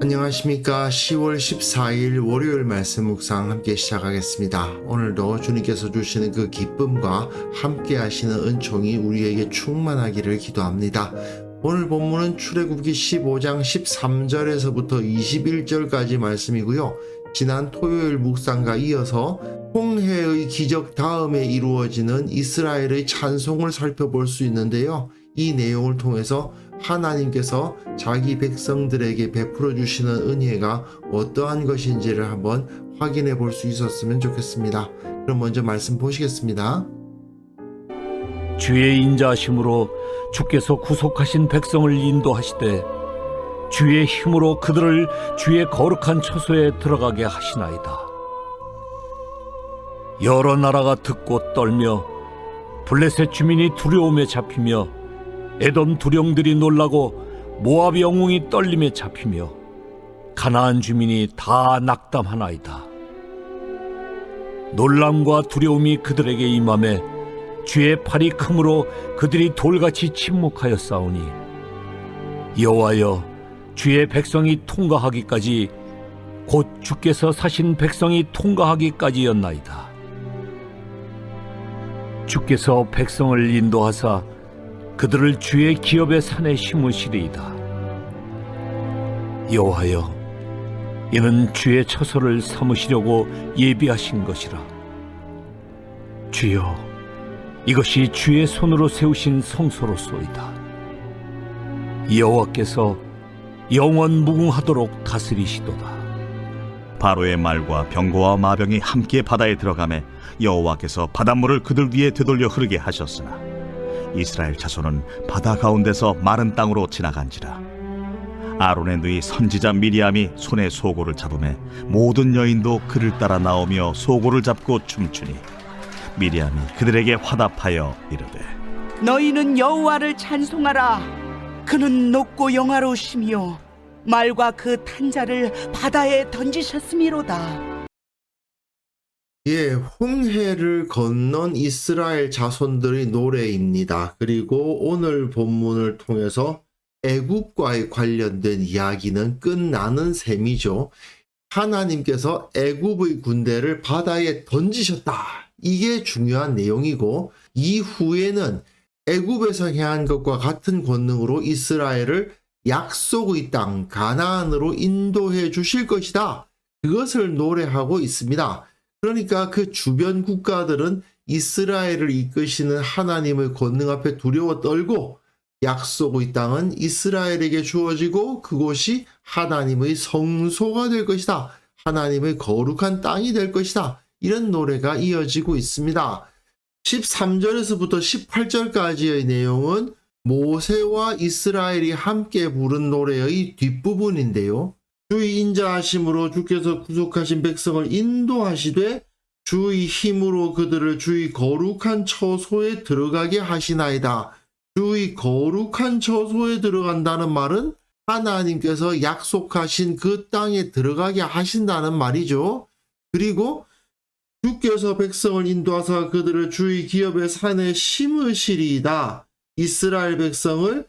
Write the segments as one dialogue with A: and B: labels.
A: 안녕하십니까. 10월 14일 월요일 말씀 묵상 함께 시작하겠습니다. 오늘도 주님께서 주시는 그 기쁨과 함께 하시는 은총이 우리에게 충만하기를 기도합니다. 오늘 본문은 출애굽기 15장 13절에서부터 21절까지 말씀이고요. 지난 토요일 묵상과 이어서 홍해의 기적 다음에 이루어지는 이스라엘의 찬송을 살펴볼 수 있는데요. 이 내용을 통해서 하나님께서 자기 백성들에게 베풀어 주시는 은혜가 어떠한 것인지를 한번 확인해 볼 수 있었으면 좋겠습니다. 그럼 먼저 말씀 보시겠습니다.
B: 주의 인자하심으로 주께서 구속하신 백성을 인도하시되 주의 힘으로 그들을 주의 거룩한 처소에 들어가게 하시나이다. 여러 나라가 듣고 떨며 블레셋 주민이 두려움에 잡히며 에돔 두령들이 놀라고 모압 영웅이 떨림에 잡히며 가나안 주민이 다 낙담하나이다. 놀람과 두려움이 그들에게 임하매 주의 팔이 크므로 그들이 돌같이 침묵하여 싸우니 여호와여, 주의 백성이 통과하기까지 곧 주께서 사신 백성이 통과하기까지였나이다. 주께서 백성을 인도하사 그들을 주의 기업의 산에 심으시리이다. 여호와여, 이는 주의 처소를 삼으시려고 예비하신 것이라. 주여, 이것이 주의 손으로 세우신 성소로소이다. 여호와께서 영원 무궁하도록 다스리시도다.
C: 바로의 말과 병거와 마병이 함께 바다에 들어가매 여호와께서 바닷물을 그들 위에 되돌려 흐르게 하셨으나 이스라엘 자손은 바다 가운데서 마른 땅으로 지나간지라. 아론의 누이 선지자 미리암이 손에 소고를 잡으매 모든 여인도 그를 따라 나오며 소고를 잡고 춤추니 미리암이 그들에게 화답하여 이르되
D: 너희는 여호와를 찬송하라. 그는 높고 영화로우시며 말과 그 탄자를 바다에 던지셨음이로다.
A: 홍해를 건넌 이스라엘 자손들의 노래입니다. 그리고 오늘 본문을 통해서 애굽과의 관련된 이야기는 끝나는 셈이죠. 하나님께서 애굽의 군대를 바다에 던지셨다. 이게 중요한 내용이고, 이후에는 애굽에서 행한 것과 같은 권능으로 이스라엘을 약속의 땅 가나안으로 인도해 주실 것이다. 그것을 노래하고 있습니다. 그러니까 그 주변 국가들은 이스라엘을 이끄시는 하나님의 권능 앞에 두려워 떨고 약속의 땅은 이스라엘에게 주어지고 그곳이 하나님의 성소가 될 것이다. 하나님의 거룩한 땅이 될 것이다. 이런 노래가 이어지고 있습니다. 13절에서부터 18절까지의 내용은 모세와 이스라엘이 함께 부른 노래의 뒷부분인데요. 주의 인자하심으로 주께서 구속하신 백성을 인도하시되 주의 힘으로 그들을 주의 거룩한 처소에 들어가게 하시나이다. 주의 거룩한 처소에 들어간다는 말은 하나님께서 약속하신 그 땅에 들어가게 하신다는 말이죠. 그리고 주께서 백성을 인도하사 그들을 주의 기업의 산에 심으시리이다. 이스라엘 백성을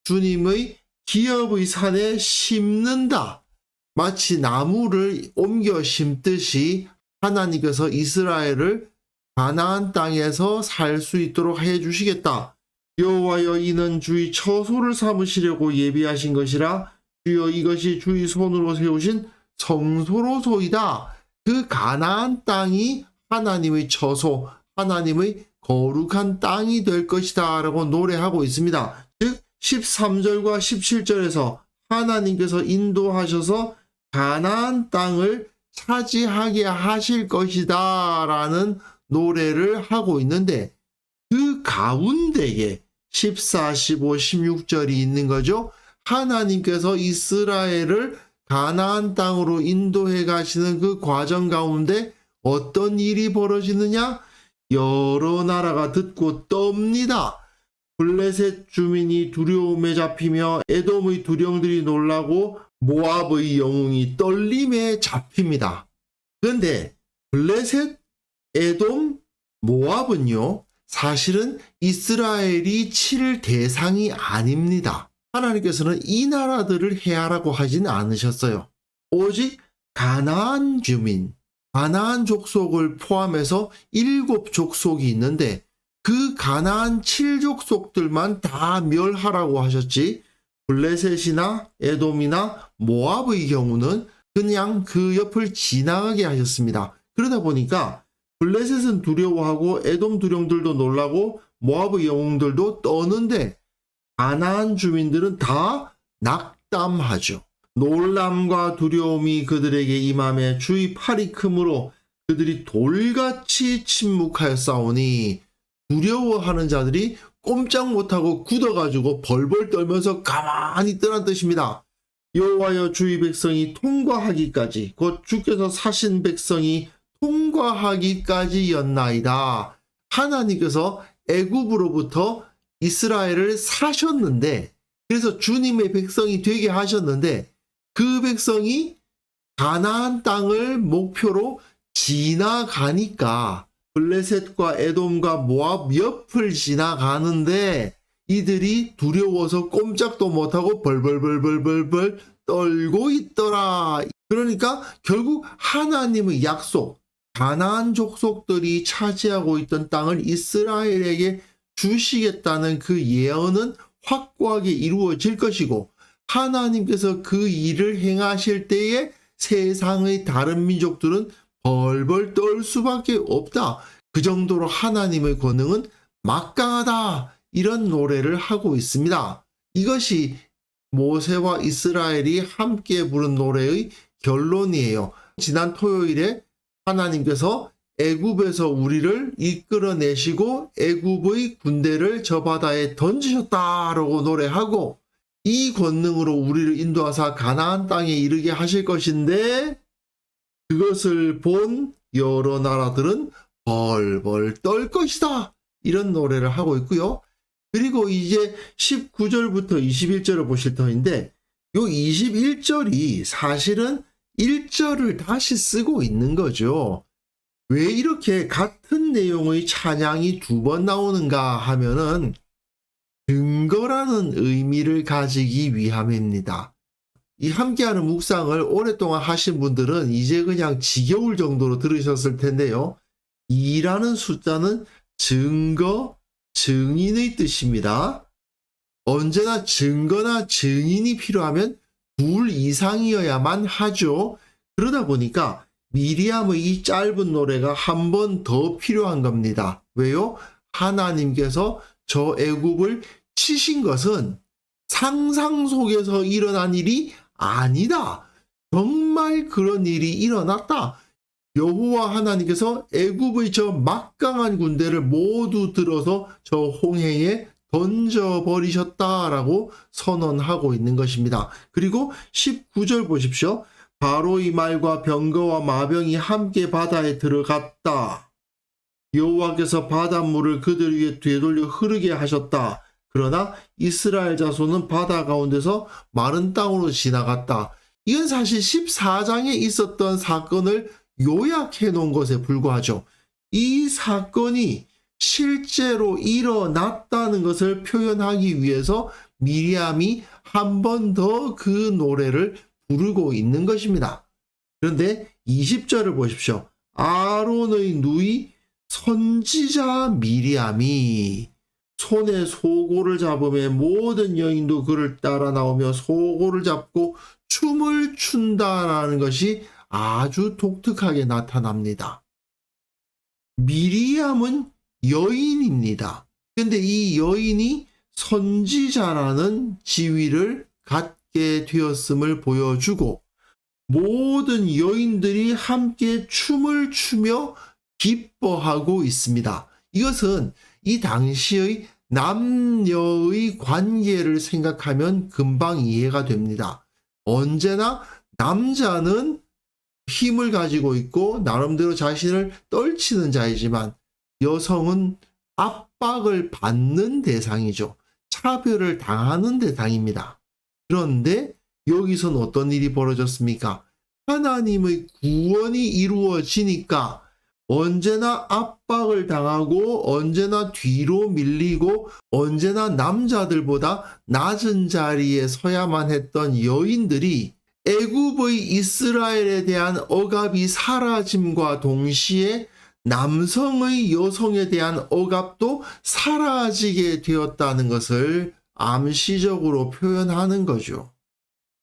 A: 주님의 기업의 산에 심는다. 마치 나무를 옮겨 심듯이 하나님께서 이스라엘을 가나안 땅에서 살 수 있도록 해주시겠다. 여호와여, 이는 주의 처소를 삼으시려고 예비하신 것이라. 주여, 이것이 주의 손으로 세우신 성소로소이다. 그 가나안 땅이 하나님의 처소, 하나님의 거룩한 땅이 될 것이다 라고 노래하고 있습니다. 즉 13절과 17절에서 하나님께서 인도하셔서 가나안 땅을 차지하게 하실 것이다 라는 노래를 하고 있는데, 그 가운데에 14, 15, 16절이 있는 거죠. 하나님께서 이스라엘을 가나안 땅으로 인도해 가시는 그 과정 가운데 어떤 일이 벌어지느냐? 여러 나라가 듣고 떱니다. 블레셋 주민이 두려움에 잡히며 에돔의 두령들이 놀라고 모압의 영웅이 떨림에 잡힙니다. 그런데 블레셋, 에돔, 모압은요, 사실은 이스라엘이 칠 대상이 아닙니다. 하나님께서는 이 나라들을 해하라고 하진 않으셨어요. 오직 가나안 주민, 가나안 족속을 포함해서 7족속이 있는데 그 가나안 7족속들만 다 멸하라고 하셨지, 블레셋이나 에돔이나 모압의 경우는 그냥 그 옆을 지나가게 하셨습니다. 그러다 보니까 블레셋은 두려워하고 에돔 두령들도 놀라고 모압의 영웅들도 떠는데 가나안 주민들은 다 낙담하죠. 놀람과 두려움이 그들에게 임함에 주의 팔이 크므로 그들이 돌같이 침묵하였사오니, 두려워하는 자들이 꼼짝 못하고 굳어가지고 벌벌 떨면서 가만히 있더란 뜻입니다. 여호와여, 주의 백성이 통과하기까지, 곧 주께서 사신 백성이 통과하기까지였나이다. 하나님께서 애굽으로부터 이스라엘을 사셨는데, 그래서 주님의 백성이 되게 하셨는데, 그 백성이 가나안 땅을 목표로 지나가니까 블레셋과 에돔과 모압 옆을 지나가는데 이들이 두려워서 꼼짝도 못하고 벌벌벌벌벌벌 떨고 있더라. 그러니까 결국 하나님의 약속, 가나안 족속들이 차지하고 있던 땅을 이스라엘에게 주시겠다는 그 예언은 확고하게 이루어질 것이고, 하나님께서 그 일을 행하실 때에 세상의 다른 민족들은 벌벌 떨 수밖에 없다. 그 정도로 하나님의 권능은 막강하다. 이런 노래를 하고 있습니다. 이것이 모세와 이스라엘이 함께 부른 노래의 결론이에요. 지난 토요일에 하나님께서 애굽에서 우리를 이끌어내시고 애굽의 군대를 저 바다에 던지셨다라고 노래하고, 이 권능으로 우리를 인도하사 가나안 땅에 이르게 하실 것인데 그것을 본 여러 나라들은 벌벌 떨 것이다. 이런 노래를 하고 있고요. 그리고 이제 19절부터 21절을 보실 터인데, 요 21절이 사실은 1절을 다시 쓰고 있는 거죠. 왜 이렇게 같은 내용의 찬양이 두 번 나오는가 하면은 증거라는 의미를 가지기 위함입니다. 이 함께하는 묵상을 오랫동안 하신 분들은 이제 그냥 지겨울 정도로 들으셨을 텐데요. 2라는 숫자는 증거, 증인의 뜻입니다. 언제나 증거나 증인이 필요하면 둘 이상이어야만 하죠. 그러다 보니까 미리암의 이 짧은 노래가 한 번 더 필요한 겁니다. 왜요? 하나님께서 저 애굽을 치신 것은 상상 속에서 일어난 일이 아니다. 정말 그런 일이 일어났다. 여호와 하나님께서 애굽의 저 막강한 군대를 모두 들어서 저 홍해에 던져버리셨다라고 선언하고 있는 것입니다. 그리고 19절 보십시오. 바로의 말과 병거와 마병이 함께 바다에 들어갔다. 여호와께서 바닷물을 그들 위에 되돌려 흐르게 하셨다. 그러나 이스라엘 자손은 바다 가운데서 마른 땅으로 지나갔다. 이건 사실 14장에 있었던 사건을 요약해 놓은 것에 불과하죠. 이 사건이 실제로 일어났다는 것을 표현하기 위해서 미리암이 한 번 더 그 노래를 부르고 있는 것입니다. 그런데 20절을 보십시오. 아론의 누이 선지자 미리암이 손에 소고를 잡으며 모든 여인도 그를 따라 나오며 소고를 잡고 춤을 춘다라는 것이 아주 독특하게 나타납니다. 미리암은 여인입니다. 그런데 이 여인이 선지자라는 지위를 갖게 되었음을 보여주고, 모든 여인들이 함께 춤을 추며 기뻐하고 있습니다. 이것은 이 당시의 남녀의 관계를 생각하면 금방 이해가 됩니다. 언제나 남자는 힘을 가지고 있고 나름대로 자신을 떨치는 자이지만 여성은 압박을 받는 대상이죠. 차별을 당하는 대상입니다. 그런데 여기서는 어떤 일이 벌어졌습니까? 하나님의 구원이 이루어지니까 언제나 압박을 당하고 언제나 뒤로 밀리고 언제나 남자들보다 낮은 자리에 서야만 했던 여인들이 애굽의 이스라엘에 대한 억압이 사라짐과 동시에 남성의 여성에 대한 억압도 사라지게 되었다는 것을 암시적으로 표현하는 거죠.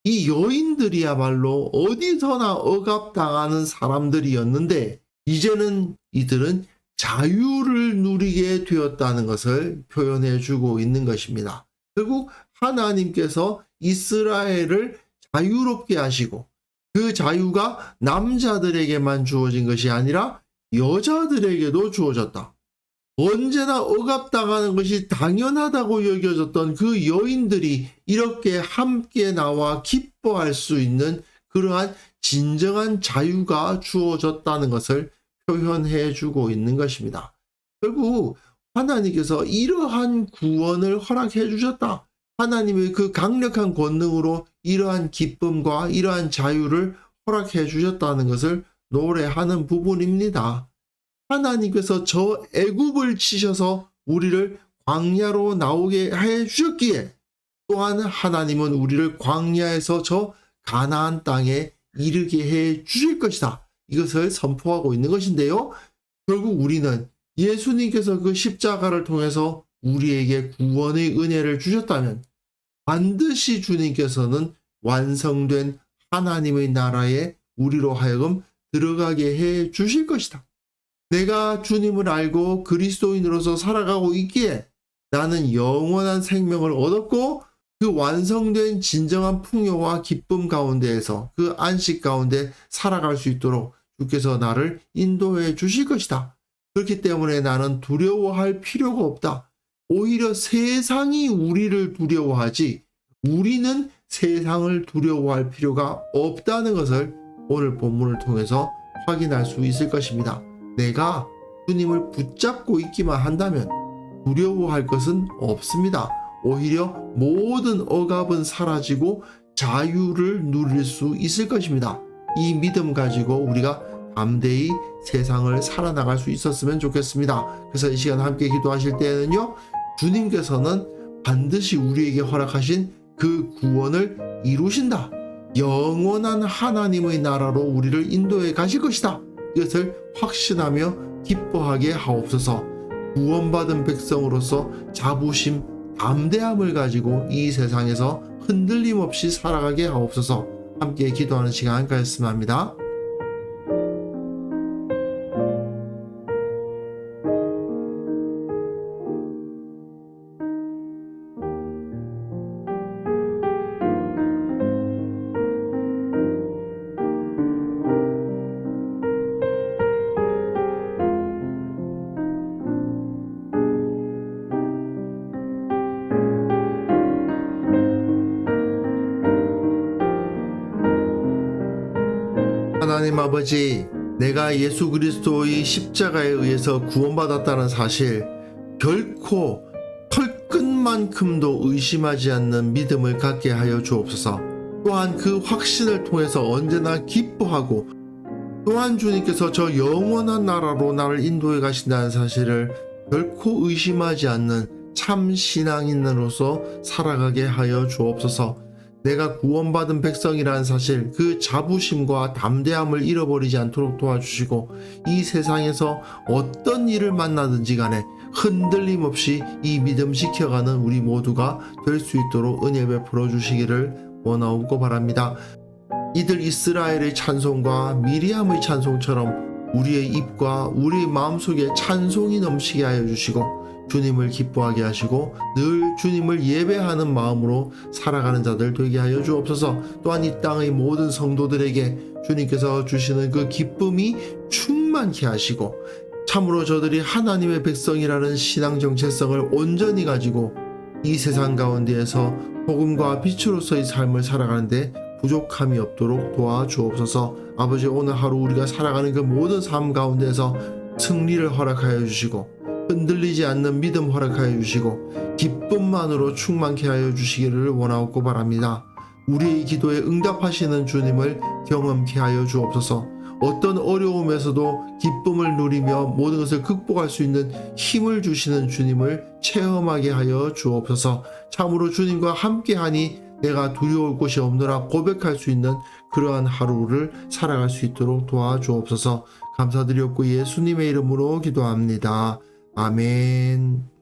A: 이 여인들이야말로 어디서나 억압당하는 사람들이었는데 이제는 이들은 자유를 누리게 되었다는 것을 표현해 주고 있는 것입니다. 결국 하나님께서 이스라엘을 자유롭게 하시고 그 자유가 남자들에게만 주어진 것이 아니라 여자들에게도 주어졌다. 언제나 억압당하는 것이 당연하다고 여겨졌던 그 여인들이 이렇게 함께 나와 기뻐할 수 있는 그러한 진정한 자유가 주어졌다는 것을 표현해 주고 있는 것입니다. 결국 하나님께서 이러한 구원을 허락해 주셨다. 하나님의 그 강력한 권능으로 이러한 기쁨과 이러한 자유를 허락해 주셨다는 것을 노래하는 부분입니다. 하나님께서 저 애굽을 치셔서 우리를 광야로 나오게 해 주셨기에 또한 하나님은 우리를 광야에서 저 가나안 땅에 이르게 해 주실 것이다. 이것을 선포하고 있는 것인데요. 결국 우리는 예수님께서 그 십자가를 통해서 우리에게 구원의 은혜를 주셨다면 반드시 주님께서는 완성된 하나님의 나라에 우리로 하여금 들어가게 해 주실 것이다. 내가 주님을 알고 그리스도인으로서 살아가고 있기에 나는 영원한 생명을 얻었고 그 완성된 진정한 풍요와 기쁨 가운데에서 그 안식 가운데 살아갈 수 있도록 주께서 나를 인도해 주실 것이다. 그렇기 때문에 나는 두려워할 필요가 없다. 오히려 세상이 우리를 두려워하지 우리는 세상을 두려워할 필요가 없다는 것을 오늘 본문을 통해서 확인할 수 있을 것입니다. 내가 주님을 붙잡고 있기만 한다면 두려워할 것은 없습니다. 오히려 모든 억압은 사라지고 자유를 누릴 수 있을 것입니다. 이 믿음 가지고 우리가 담대히 세상을 살아나갈 수 있었으면 좋겠습니다. 그래서 이 시간 함께 기도하실 때에는요, 주님께서는 반드시 우리에게 허락하신 그 구원을 이루신다. 영원한 하나님의 나라로 우리를 인도해 가실 것이다. 이것을 확신하며 기뻐하게 하옵소서. 구원받은 백성으로서 자부심, 담대함을 가지고 이 세상에서 흔들림 없이 살아가게 하옵소서. 함께 기도하는 시간 가졌으면 합니다. 하나님 아버지, 내가 예수 그리스도의 십자가에 의해서 구원받았다는 사실 결코 털끝만큼도 의심하지 않는 믿음을 갖게 하여 주옵소서. 또한 그 확신을 통해서 언제나 기뻐하고 또한 주님께서 저 영원한 나라로 나를 인도해 가신다는 사실을 결코 의심하지 않는 참 신앙인으로서 살아가게 하여 주옵소서. 내가 구원받은 백성이라는 사실, 그 자부심과 담대함을 잃어버리지 않도록 도와주시고 이 세상에서 어떤 일을 만나든지 간에 흔들림 없이 이 믿음 지켜가는 우리 모두가 될 수 있도록 은혜 베풀어 주시기를 원하옵고 바랍니다. 이들 이스라엘의 찬송과 미리암의 찬송처럼 우리의 입과 우리의 마음속에 찬송이 넘치게 하여 주시고 주님을 기뻐하게 하시고 늘 주님을 예배하는 마음으로 살아가는 자들 되게 하여 주옵소서. 또한 이 땅의 모든 성도들에게 주님께서 주시는 그 기쁨이 충만케 하시고 참으로 저들이 하나님의 백성이라는 신앙 정체성을 온전히 가지고 이 세상 가운데에서 복음과 빛으로서의 삶을 살아가는데 부족함이 없도록 도와주옵소서. 아버지, 오늘 하루 우리가 살아가는 그 모든 삶 가운데서 승리를 허락하여 주시고 흔들리지 않는 믿음 허락하여 주시고 기쁨만으로 충만케 하여 주시기를 원하옵고 바랍니다. 우리의 기도에 응답하시는 주님을 경험케 하여 주옵소서. 어떤 어려움에서도 기쁨을 누리며 모든 것을 극복할 수 있는 힘을 주시는 주님을 체험하게 하여 주옵소서. 참으로 주님과 함께하니 내가 두려울 곳이 없노라 고백할 수 있는 그러한 하루를 살아갈 수 있도록 도와주옵소서. 감사드렸고 예수님의 이름으로 기도합니다. 아멘.